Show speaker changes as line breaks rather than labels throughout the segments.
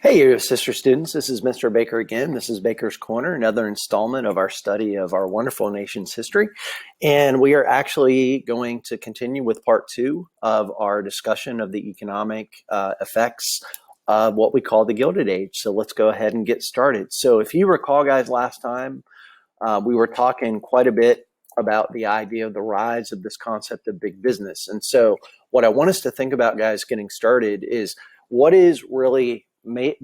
Hey, you sister students. This is Mr. Baker again. This is Baker's Corner, another installment of our study of our wonderful nation's history. And we are actually going to continue with part two of our discussion of the economic effects of what we call the Gilded Age. So let's go ahead and get started. So if you recall, guys, last time we were talking quite a bit about the idea of the rise of this concept of big business. And so what I want us to think about, guys, getting started is what does really make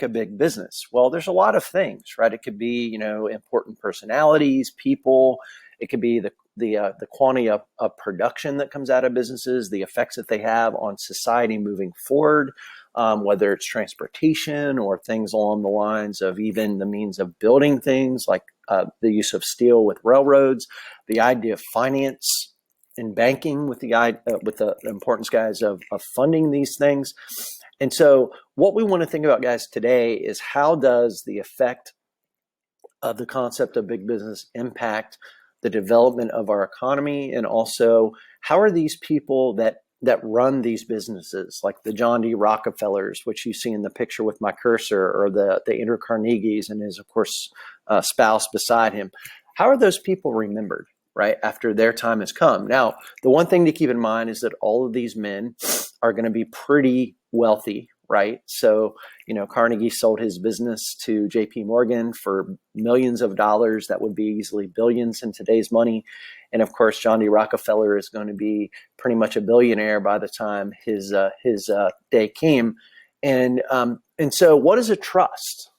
a big business? Well, there's a lot of things, right? It could be, important personalities, people. It could be the quantity of production that comes out of businesses, the effects that they have on society moving forward, whether it's transportation or things along the lines of even the means of building things like the use of steel with railroads, the idea of finance and banking with the importance, guys, of funding these things. And so what we want to think about, guys, today is how does the effect of the concept of big business impact the development of our economy, and also how are these people that run these businesses, like the John D. Rockefellers, which you see in the picture with my cursor, or the Andrew Carnegies and his, of course, spouse beside him, how are those people remembered, right, after their time has come? Now, the one thing to keep in mind is that all of these men are going to be pretty wealthy, right? So, Carnegie sold his business to J.P. Morgan for millions of dollars. That would be easily billions in today's money. And of course, John D. Rockefeller is going to be pretty much a billionaire by the time his day came. And so what is a trust?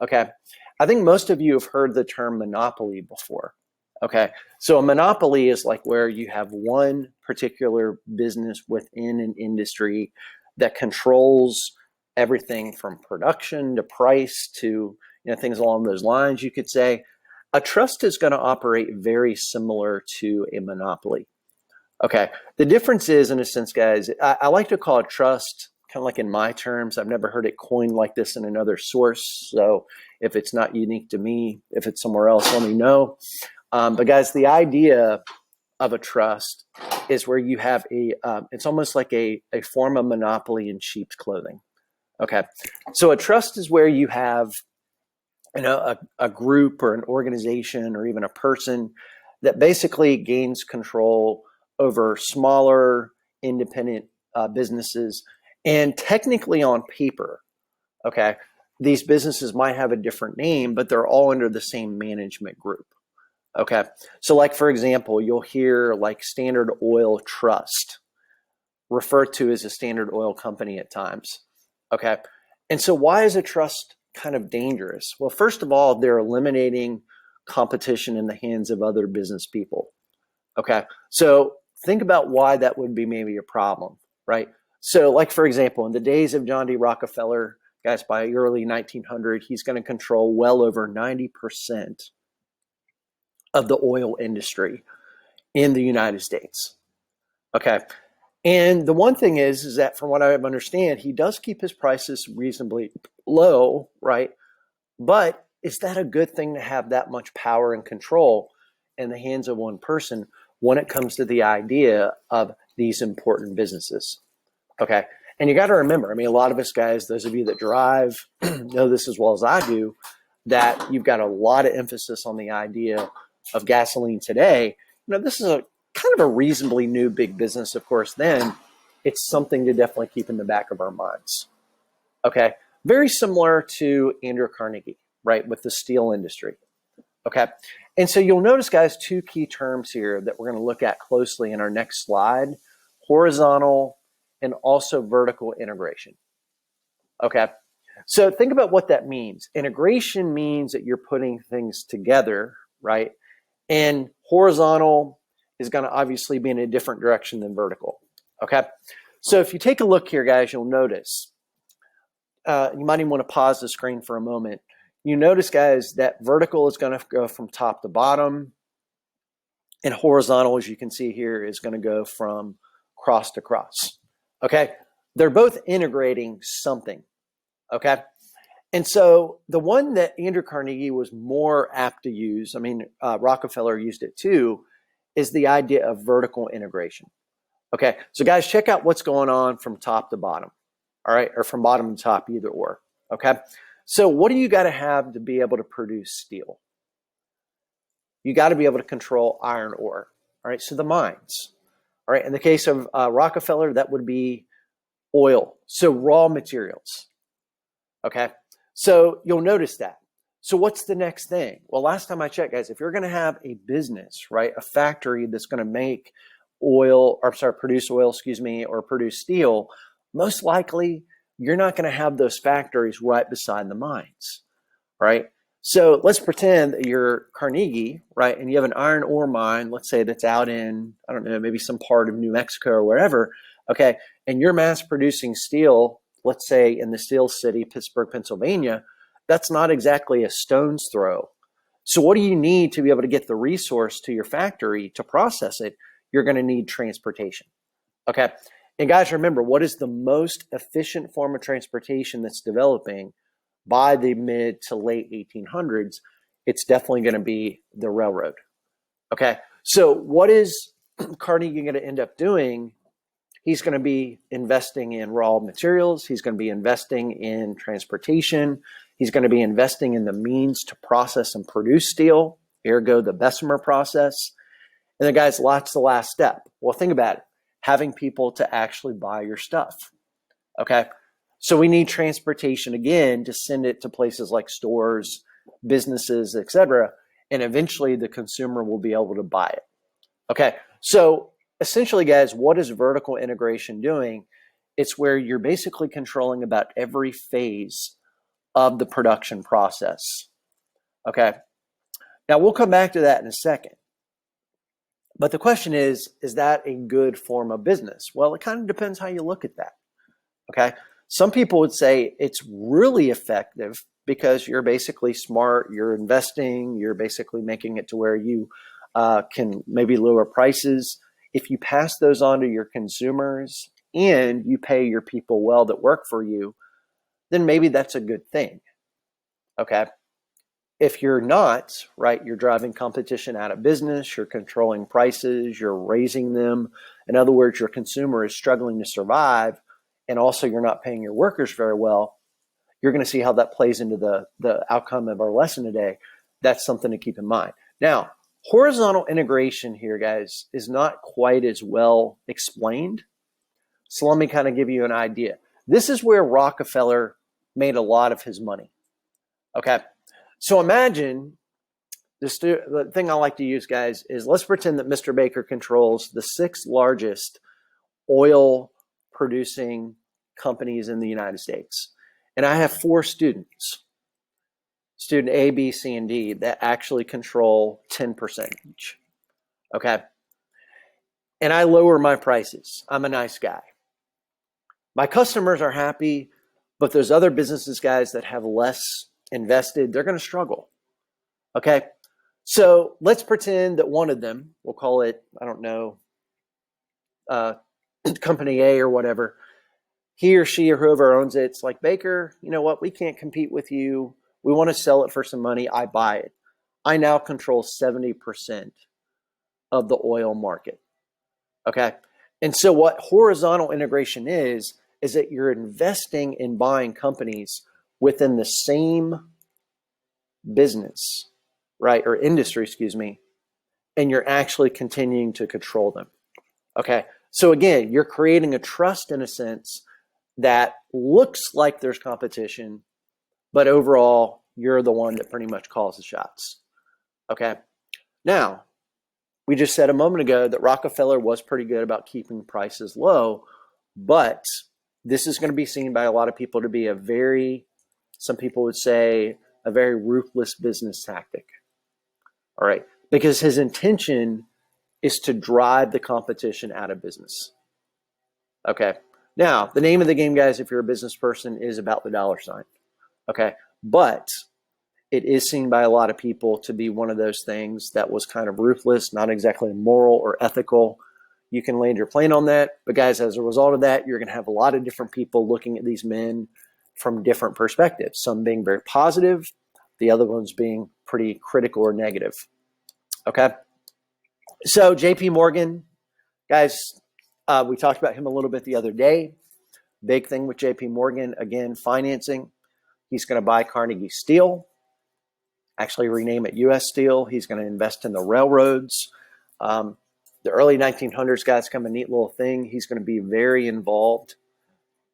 Okay. I think most of you have heard the term monopoly before. Okay. So a monopoly is like where you have one particular business within an industry that controls everything from production to price to things along those lines. You could say a trust is going to operate very similar to a monopoly. Okay. The difference is, in a sense, guys, I like to call a trust kind of like in my terms. I've never heard it coined like this in another source. So if it's not unique to me, if it's somewhere else, let me know. But guys, the idea of a trust is where you have it's almost like a form of monopoly in sheep's clothing. Okay. So a trust is where you have, a group or an organization or even a person that basically gains control over smaller independent businesses. And technically on paper, okay, these businesses might have a different name, but they're all under the same management group. Okay. So like, for example, you'll hear like Standard Oil Trust referred to as a Standard Oil company at times. Okay. And so why is a trust kind of dangerous? Well, first of all, they're eliminating competition in the hands of other business people. Okay. So think about why that would be maybe a problem, right? So like, for example, in the days of John D. Rockefeller, guys, by early 1900, he's going to control well over 90% of the oil industry in the United States. Okay. And the one thing is that from what I understand, he does keep his prices reasonably low, right? But is that a good thing to have that much power and control in the hands of one person when it comes to the idea of these important businesses? Okay. And you got to remember, a lot of us guys, those of you that drive, know this as well as I do, that you've got a lot of emphasis on the idea of gasoline today. This is a kind of a reasonably new big business, of course. Then it's something to definitely keep in the back of our minds. Okay. Very similar to Andrew Carnegie, right, with the steel industry. Okay. And so you'll notice, guys, two key terms here that we're going to look at closely in our next slide: horizontal and also vertical integration. Okay. So think about what that means. Integration means that you're putting things together, right? And horizontal is going to obviously be in a different direction than vertical. Okay. So if you take a look here, guys, you'll notice, you might even want to pause the screen for a moment. You notice, guys, that vertical is going to go from top to bottom, and horizontal, as you can see here, is going to go from cross to cross. Okay. They're both integrating something. Okay. And so the one that Andrew Carnegie was more apt to use, Rockefeller used it too, is the idea of vertical integration. Okay, so guys, check out what's going on from top to bottom. all right, or from bottom to top, either or. Okay. So what do you got to have to be able to produce steel? You got to be able to control iron ore. All right. So the mines. All right. In the case of Rockefeller, that would be oil. So raw materials. Okay. So you'll notice that. So what's the next thing? Well, last time I checked, guys, if you're going to have a business, right, a factory that's going to make produce oil, or produce steel, most likely you're not going to have those factories right beside the mines, right? So let's pretend that you're Carnegie, right, and you have an iron ore mine, let's say that's out in, I don't know, maybe some part of New Mexico or wherever, okay, and you're mass producing steel, let's say in the Steel City, Pittsburgh, Pennsylvania. That's not exactly a stone's throw. So what do you need to be able to get the resource to your factory to process it? You're going to need transportation. Okay. And guys, remember, what is the most efficient form of transportation that's developing by the mid to late 1800s? It's definitely going to be the railroad. Okay. So what is Carnegie going to end up doing? He's going to be investing in raw materials. He's going to be investing in transportation. He's going to be investing in the means to process and produce steel, ergo the Bessemer process. And then, guys, what's the last step? Well, think about it. Having people to actually buy your stuff. Okay. So we need transportation again to send it to places like stores, businesses, etc. And eventually the consumer will be able to buy it. Okay. So essentially, guys, what is vertical integration doing? It's where you're basically controlling about every phase of the production process. Okay. Now we'll come back to that in a second. But the question is that a good form of business? Well, it kind of depends how you look at that. Okay. Some people would say it's really effective because you're basically smart, you're investing, you're basically making it to where you can maybe lower prices. If you pass those on to your consumers and you pay your people well that work for you, then maybe that's a good thing. Okay. If you're not, right, you're driving competition out of business, you're controlling prices, you're raising them. In other words, your consumer is struggling to survive, and also you're not paying your workers very well. You're going to see how that plays into the outcome of our lesson today. That's something to keep in mind. Now, horizontal integration here, guys, is not quite as well explained. So let me kind of give you an idea. This is where Rockefeller made a lot of his money. Okay. So imagine the thing I like to use, guys, is let's pretend that Mr. Baker controls the 6th largest oil producing companies in the United States. And I have 4 students, student A, B, C, and D, that actually control 10% each. Okay. And I lower my prices. I'm a nice guy. My customers are happy, but those other businesses, guys, that have less invested, they're going to struggle. Okay. So let's pretend that one of them, we'll call it, I don't know, company A or whatever, he or she or whoever owns it, it's like, Baker, you know what? We can't compete with you. We want to sell it for some money. I buy it. I now control 70% of the oil market. Okay. And so what horizontal integration is that you're investing in buying companies within the same business, right? Or industry, excuse me. And you're actually continuing to control them. Okay. So again, you're creating a trust in a sense that looks like there's competition, but overall, you're the one that pretty much calls the shots. Okay. Now, we just said a moment ago that Rockefeller was pretty good about keeping prices low, but this is going to be seen by a lot of people to be some people would say, a very ruthless business tactic. All right. Because his intention is to drive the competition out of business. Okay. Now, the name of the game, guys, if you're a business person, is about the dollar sign. Okay. But it is seen by a lot of people to be one of those things that was kind of ruthless, not exactly moral or ethical. You can land your plane on that. But guys, as a result of that, you're going to have a lot of different people looking at these men from different perspectives, some being very positive, the other ones being pretty critical or negative. Okay. So JP Morgan, guys, we talked about him a little bit the other day, Big thing with JP Morgan, again, financing. He's going to buy Carnegie Steel, actually rename it U.S. Steel. He's going to invest in the railroads. The early 1900s, guys, kind of a neat little thing. He's going to be very involved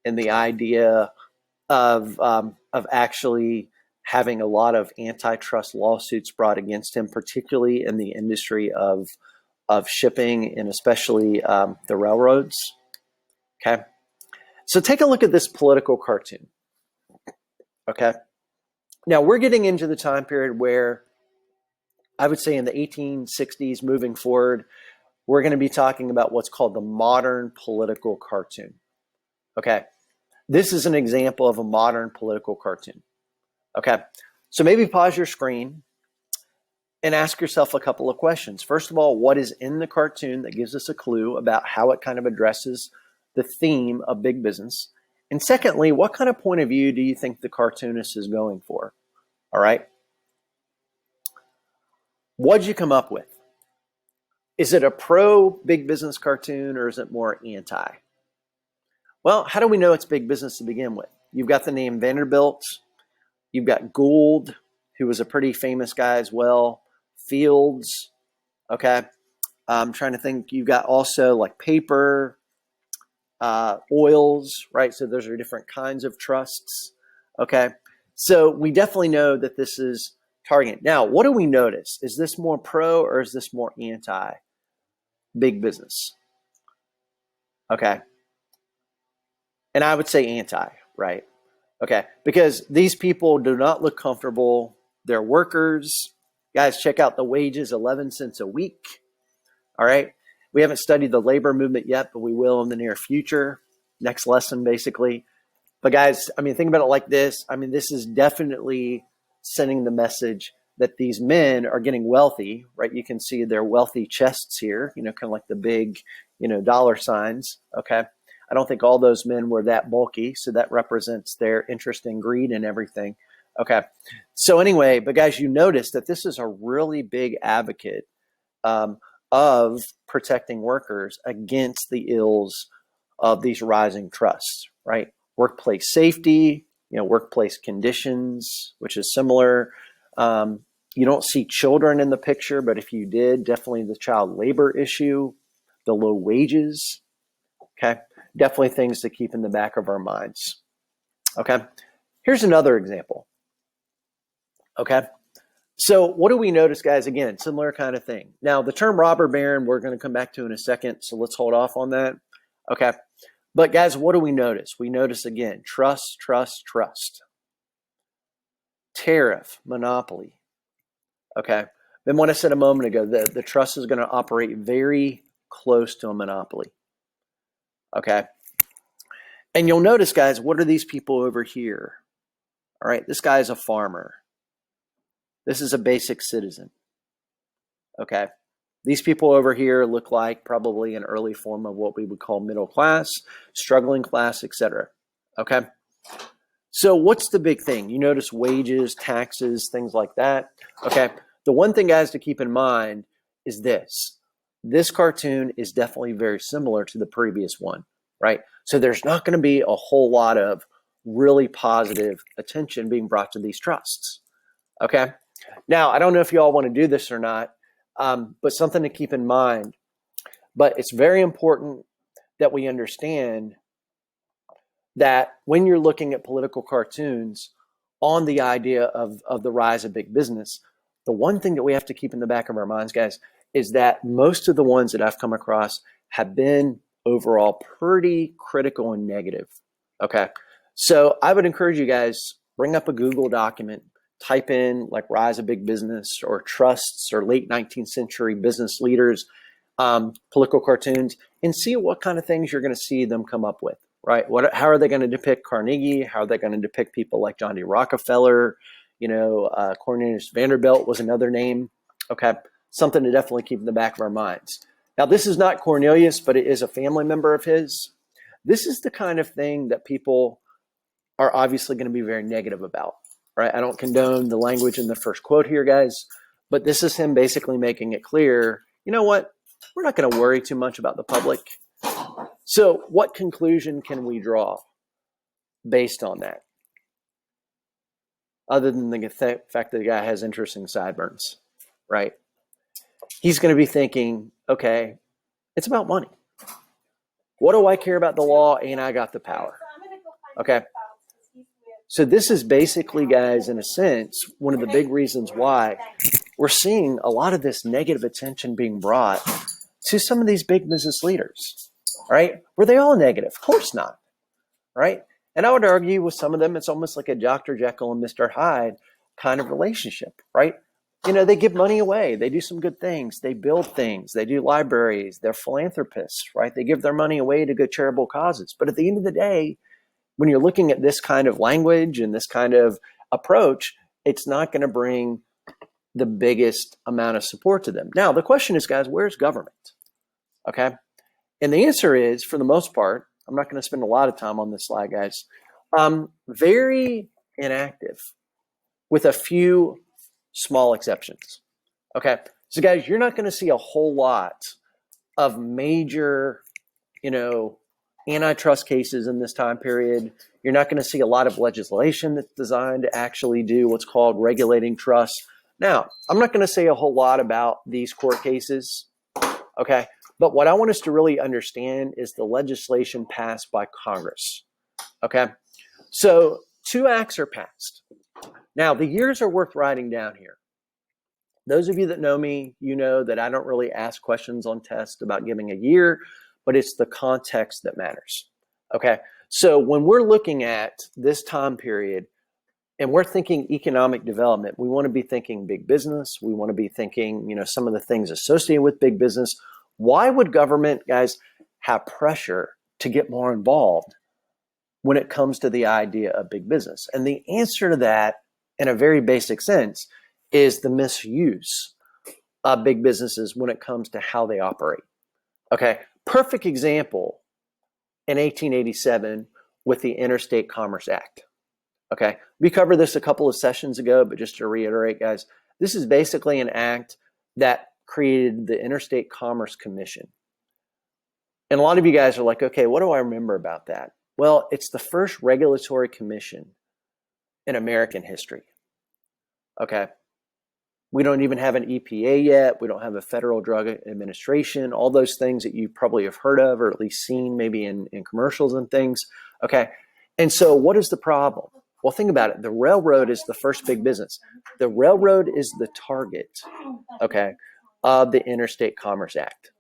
in the idea of actually having a lot of antitrust lawsuits brought against him, particularly in the industry of shipping and especially the railroads. Okay, so take a look at this political cartoon. Okay, now we're getting into the time period where I would say in the 1860s moving forward, we're going to be talking about what's called the modern political cartoon. Okay, this is an example of a modern political cartoon. Okay, so maybe pause your screen and ask yourself a couple of questions. First of all, what is in the cartoon that gives us a clue about how it kind of addresses the theme of big business? And secondly, what kind of point of view do you think the cartoonist is going for? All right. What'd you come up with? Is it a pro big business cartoon or is it more anti? Well, how do we know it's big business to begin with? You've got the name Vanderbilt. You've got Gould, who was a pretty famous guy as well. Fields. Okay. I'm trying to think. You've got also like paper, oils, right? So those are different kinds of trusts. Okay. So we definitely know that this is targeting. Now, what do we notice? Is this more pro or is this more anti big business? Okay. And I would say anti, right? Okay. Because these people do not look comfortable. They're workers. Guys, check out the wages, 11 cents a week. All right. We haven't studied the labor movement yet, but we will in the near future. Next lesson, basically. But guys, I mean, think about it like this. I mean, this is definitely sending the message that these men are getting wealthy, right? You can see their wealthy chests here, kind of like the big, dollar signs. Okay. I don't think all those men were that bulky. So that represents their interest in greed and everything. Okay. So anyway, but guys, you notice that this is a really big advocate of protecting workers against the ills of these rising trusts, right? Workplace safety, workplace conditions, which is similar. You don't see children in the picture, but if you did, definitely the child labor issue, the low wages. Okay. Definitely things to keep in the back of our minds. Okay. Here's another example. Okay. So what do we notice, guys? Again, similar kind of thing. Now, the term robber baron, we're going to come back to in a second. So let's hold off on that. Okay. But guys, what do we notice? We notice again, trust, trust, trust. Tariff, monopoly. Okay. Then what I said a moment ago, the trust is going to operate very close to a monopoly. Okay. And you'll notice, guys, what are these people over here? All right. This guy is a farmer. This is a basic citizen. Okay. These people over here look like probably an early form of what we would call middle class, struggling class, etc. Okay. So what's the big thing? You notice wages, taxes, things like that. Okay. The one thing, guys, to keep in mind is this. This cartoon is definitely very similar to the previous one, right? So there's not going to be a whole lot of really positive attention being brought to these trusts. Okay. Now, I don't know if you all want to do this or not, but something to keep in mind. But it's very important that we understand that when you're looking at political cartoons on the idea of the rise of big business, the one thing that we have to keep in the back of our minds, guys, is that most of the ones that I've come across have been overall pretty critical and negative. Okay. So I would encourage you guys, bring up a Google document, type in like rise of big business or trusts or late 19th century business leaders, political cartoons, and see what kind of things you're going to see them come up with, right? How are they going to depict Carnegie? How are they going to depict people like John D. Rockefeller? Cornelius Vanderbilt was another name. Okay. Something to definitely keep in the back of our minds. Now, this is not Cornelius, but it is a family member of his. This is the kind of thing that people are obviously going to be very negative about, right? I don't condone the language in the first quote here, guys, but this is him basically making it clear, you know what? We're not going to worry too much about the public. So what conclusion can we draw? based on that, other than the fact that the guy has interesting sideburns, right? He's going to be thinking, okay, it's about money. What do I care about the law? And I got the power. Okay. So this is basically, guys, in a sense, one of the big reasons why we're seeing a lot of this negative attention being brought to some of these big business leaders, right? Were they all negative? Of course not, right? And I would argue with some of them, it's almost like a Dr. Jekyll and Mr. Hyde kind of relationship, right? You know, they give money away. They do some good things. They build things. They do libraries. They're philanthropists, right? They give their money away to good charitable causes. But at the end of the day, when you're looking at this kind of language and this kind of approach, it's not going to bring the biggest amount of support to them. Now, the question is, guys, where's government? Okay. And the answer is, for the most part, I'm not going to spend a lot of time on this slide, guys, very inactive with a few small exceptions. Okay. So, guys, you're not going to see a whole lot of major, antitrust cases in this time period. You're not going to see a lot of legislation that's designed to actually do what's called regulating trusts. Now, I'm not going to say a whole lot about these court cases, okay? But what I want us to really understand is the legislation passed by Congress, okay? So 2 acts are passed. Now, the years are worth writing down here. Those of you that know me, you know that I don't really ask questions on tests about giving a year, but it's the context that matters, okay? So when we're looking at this time period and we're thinking economic development, we want to be thinking big business. We want to be thinking, some of the things associated with big business. Why would government, guys, have pressure to get more involved when it comes to the idea of big business? And the answer to that, in a very basic sense, is the misuse of big businesses when it comes to how they operate. Okay, perfect example in 1887 with the Interstate Commerce Act. Okay, we covered this a couple of sessions ago, but just to reiterate, guys, this is basically an act that created the Interstate Commerce Commission. And a lot of you guys are like, okay, what do I remember about that? Well, it's the first regulatory commission in American history. Okay, we don't even have an EPA yet. We don't have a Federal Drug Administration, all those things that you probably have heard of or at least seen maybe in commercials and things. Okay, and so what is the problem? Well, think about it. The railroad is the first big business. The railroad is the target, okay, of the Interstate Commerce Act.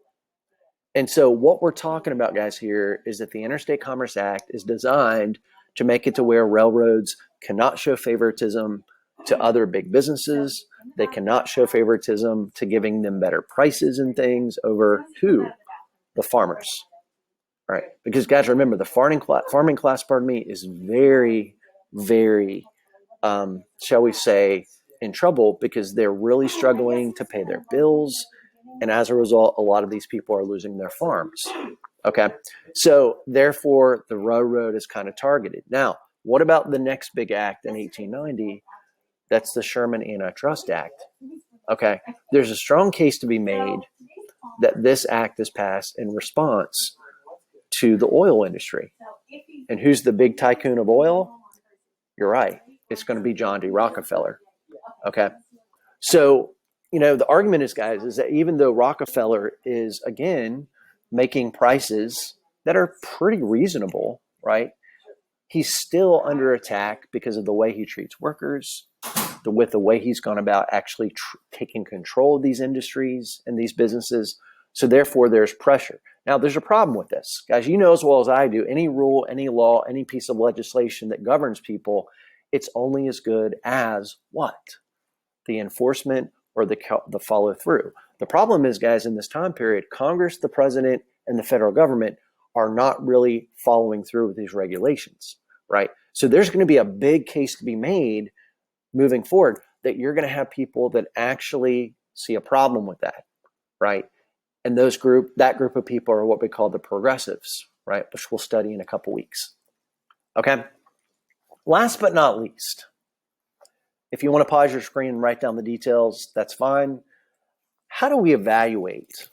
And so what we're talking about, guys, here is that the Interstate Commerce Act is designed to make it to where railroads cannot show favoritism to other big businesses. They cannot show favoritism to giving them better prices and things over who? The farmers, right? Because, guys, remember, the farming class, is very, very, shall we say, in trouble because they're really struggling to pay their bills. And as a result, a lot of these people are losing their farms. Okay. So therefore, the railroad is kind of targeted. Now, what about the next big act in 1890? That's the Sherman Antitrust Act. Okay. There's a strong case to be made that this act is passed in response to the oil industry. And who's the big tycoon of oil? You're right. It's going to be John D. Rockefeller. Okay. So, the argument is, guys, is that even though Rockefeller is, again, making prices that are pretty reasonable, right? He's still under attack because of the way he treats workers, with the way he's gone about actually taking control of these industries and these businesses. So therefore, there's pressure. Now, there's a problem with this. Guys, you know as well as I do, any rule, any law, any piece of legislation that governs people, it's only as good as what? The enforcement or the follow through. The problem is, guys, in this time period, Congress, the president, and the federal government are not really following through with these regulations, right? So there's going to be a big case to be made moving forward that you're going to have people that actually see a problem with that, right? And that group of people are what we call the progressives, right? Which we'll study in a couple weeks. Okay. Last but not least, if you want to pause your screen and write down the details, that's fine. How do we evaluate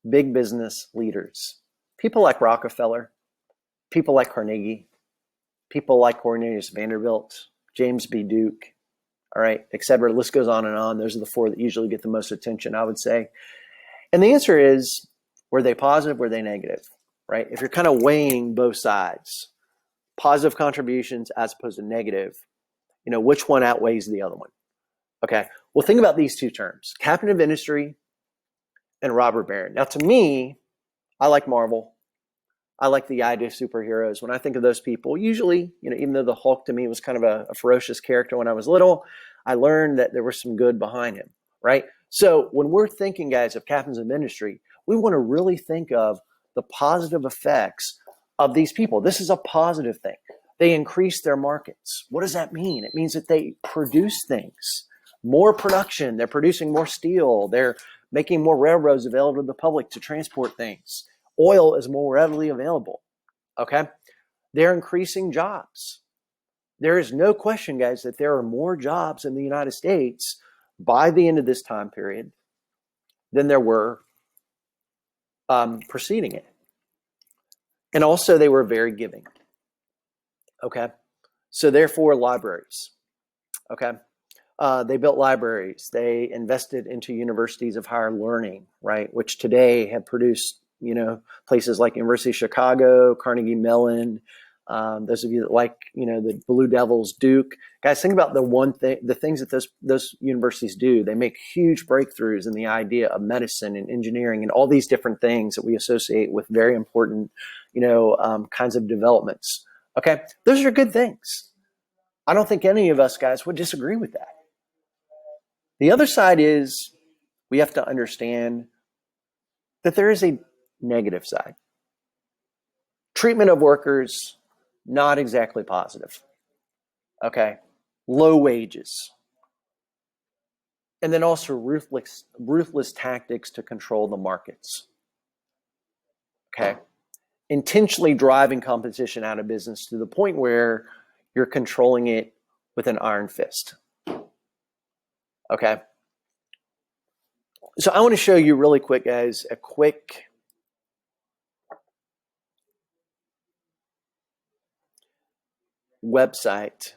big business leaders? People like Rockefeller, people like Carnegie, people like Cornelius Vanderbilt, James B. Duke, all right, et cetera. The list goes on and on. Those are the four that usually get the most attention, I would say. And the answer is, were they positive? Were they negative? Right? If you're kind of weighing both sides, positive contributions as opposed to negative, which one outweighs the other one? Okay. Well, think about these two terms, captain of industry and robber baron. Now, to me, I like Marvel. I like the idea of superheroes. When I think of those people, usually, even though the Hulk to me was kind of a ferocious character when I was little, I learned that there was some good behind him, right? So when we're thinking, guys, of captains of industry, we want to really think of the positive effects of these people. This is a positive thing. They increase their markets. What does that mean? It means that they produce things, more production. They're producing more steel. They're making more railroads available to the public to transport things. Oil is more readily available. Okay. They're increasing jobs. There is no question, guys, that there are more jobs in the United States by the end of this time period than there were preceding it. And also they were very giving. Okay. So therefore libraries. Okay. They built libraries. They invested into universities of higher learning, right? Which today have produced, places like University of Chicago, Carnegie Mellon. Those of you that like, the Blue Devils, Duke. Guys, think about the things that those universities do. They make huge breakthroughs in the idea of medicine and engineering and all these different things that we associate with very important, kinds of developments. Okay, those are good things. I don't think any of us guys would disagree with that. The other side is we have to understand that there is a negative side. Treatment of workers, not exactly positive. Okay. Low wages. And then also ruthless tactics to control the markets. Okay. Intentionally driving competition out of business to the point where you're controlling it with an iron fist. Okay. So I want to show you really quick, guys, a quick website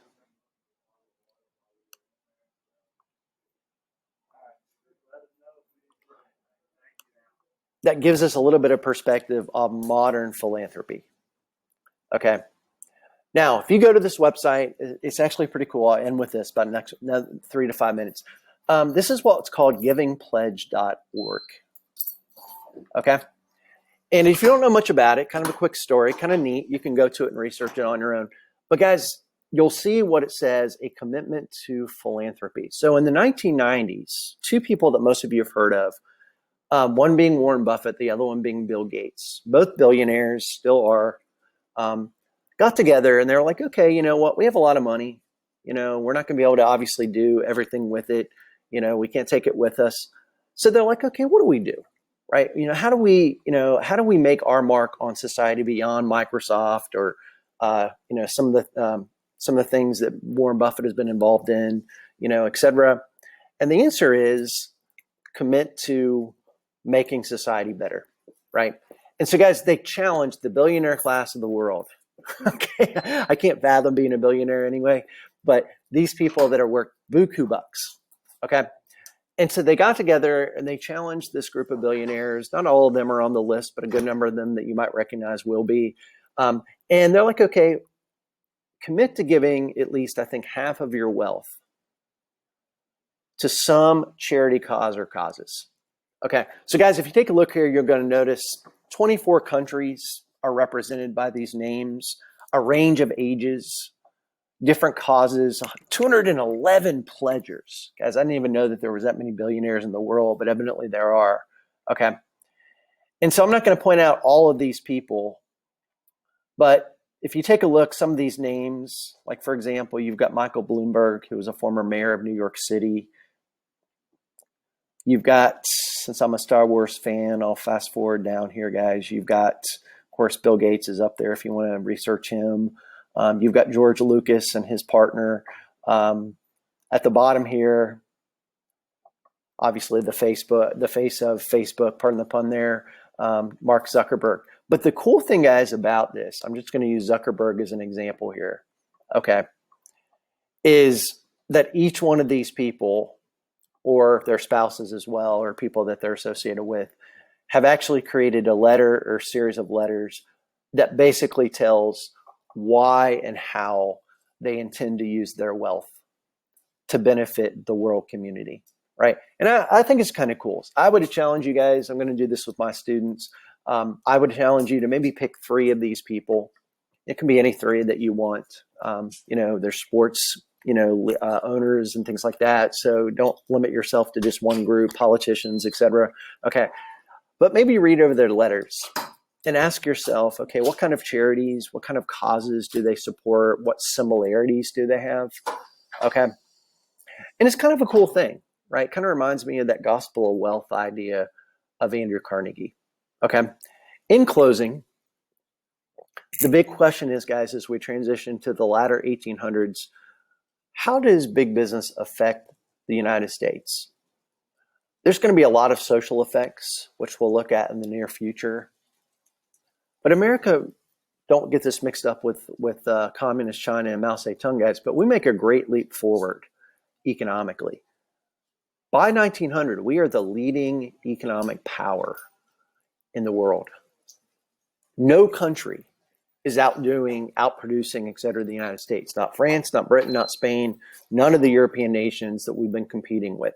that gives us a little bit of perspective of modern philanthropy. Okay. Now, if you go to this website, it's actually pretty cool. I'll end with this about next 3 to 5 minutes. This is what's called givingpledge.org. Okay. And if you don't know much about it, kind of a quick story, kind of neat. You can go to it and research it on your own. But guys, you'll see what it says, a commitment to philanthropy. So in the 1990s, two people that most of you have heard of, one being Warren Buffett, the other one being Bill Gates, both billionaires, still are, got together and they're like, okay, you know what? We have a lot of money. We're not going to be able to obviously do everything with it. We can't take it with us. So they're like, okay, what do we do? Right? How do we make our mark on society beyond Microsoft or, some of the things that Warren Buffett has been involved in, et cetera. And the answer is commit to making society better. Right? And so guys, they challenged the billionaire class of the world. Okay. I can't fathom being a billionaire anyway, but these people that are worth buku bucks. Okay. And so they got together and they challenged this group of billionaires. Not all of them are on the list, but a good number of them that you might recognize will be. And they're like, okay, commit to giving at least, I think, half of your wealth to some charity cause or causes. Okay. So guys, if you take a look here, you're going to notice 24 countries are represented by these names, a range of ages, different causes, 211 pledgers. Guys, I didn't even know that there was that many billionaires in the world, but evidently there are. Okay. And so I'm not going to point out all of these people, but if you take a look, some of these names, like for example, you've got Michael Bloomberg, who was a former mayor of New York City. You've got, since I'm a Star Wars fan, I'll fast forward down here, guys. You've got, of course, Bill Gates is up there if you want to research him. You've got George Lucas and his partner. At the bottom here, obviously the face of Facebook, pardon the pun there, Mark Zuckerberg. But the cool thing, guys, about this, I'm just going to use Zuckerberg as an example here, okay, is that each one of these people, or their spouses as well, or people that they're associated with, have actually created a letter or series of letters that basically tells why and how they intend to use their wealth to benefit the world community, right? And I think it's kind of cool. I would challenge you guys, I'm going to do this with my students. I would challenge you to maybe pick 3 of these people. It can be any 3 that you want. There's sports, owners and things like that. So don't limit yourself to just one group, politicians, etc. Okay. But maybe read over their letters and ask yourself, okay, what kind of charities, what kind of causes do they support? What similarities do they have? Okay. And it's kind of a cool thing, right? Kind of reminds me of that gospel of wealth idea of Andrew Carnegie. Okay. In closing, the big question is, guys, as we transition to the latter 1800s, how does big business affect the United States? There's going to be a lot of social effects, which we'll look at in the near future. But America, don't get this mixed up with communist China and Mao Zedong, guys, but we make a great leap forward economically. By 1900, we are the leading economic power in the world. No country is outproducing, et cetera, the United States. Not France, not Britain, not Spain, none of the European nations that we've been competing with.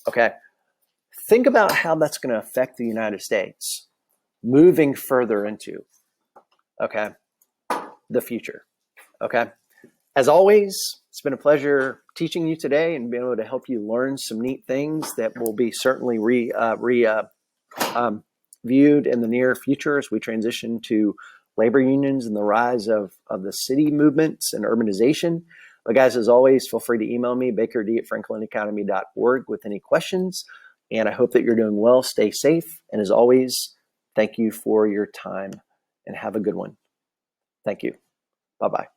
Okay. Think about how that's going to affect the United States moving further into, okay, the future. Okay. As always, it's been a pleasure teaching you today and being able to help you learn some neat things that will be certainly viewed in the near future as we transition to labor unions and the rise of the city movements and urbanization. But guys, as always, feel free to email me, bakerd@franklinacademy.org, with any questions. And I hope that you're doing well. Stay safe. And as always, thank you for your time and have a good one. Thank you. Bye-bye.